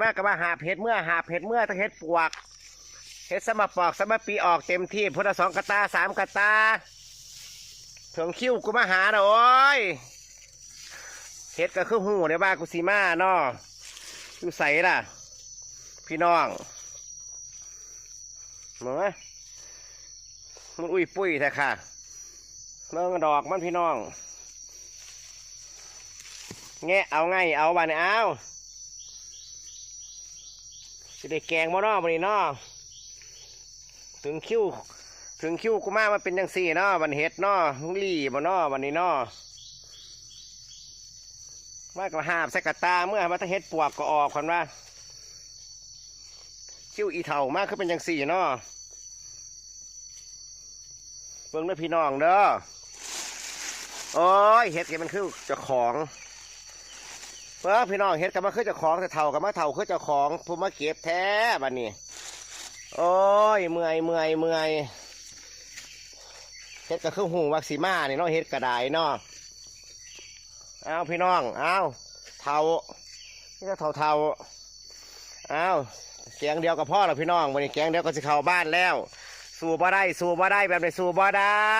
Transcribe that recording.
มากกับว่าหาเห็ดเมื่อถ้าเห็ดปวกเห็ดสมปอกสมปีออกเต็มที่พุทธ2 กะตา 3 กะตาถึงคิ้วกูมาหาโอ้ยเห็ดก็คือหูในบ้านกูสีมาเนาะอยู่ใส่ล่ะพี่น้องเหมือนไหมมันอุ้ยปุ้ยแท้ค่ะเรื่องดอกมันพี่น้องแงะเอาไงเอาบานเนี่ยเอาจะได้แกงบ่นอวันนี้นอถึงคิ้วกูมามันเป็นยังสี่นอวันเห็ดนอลุงลี่บ่นอวันนี้นอมากกว่าหาบใส่กระตาเมื่อมาถ้าเห็ดปวกก็ออกคนว่าคิ้วอีเถ่ามากขึ้นเป็นยังสี่นอเบิ่งด้วยพี่น้องเด้อโอ้ยเห็ดแกมันคือเจ้าของพี่น้องเห็ดกับมาคือเจ้าของแต่เถ่ากับมาเถ่าคือเจ้าของผู้มาเก็บแท้บัดนี้โอ้ยเมื่อยเห็ดก็คือหูวักซีมาเนี่ยเนาะเห็ดกระไดเนาะเอาพี่น้องเอาเถ่านี่ก็เถ่าเอาแกงเดียวกับพ่อเราพี่น้องวันนี้แกงเดียวก็จะเข้าบ้านแล้วสู้บ่ได้แบบไหนสู้บ่ได้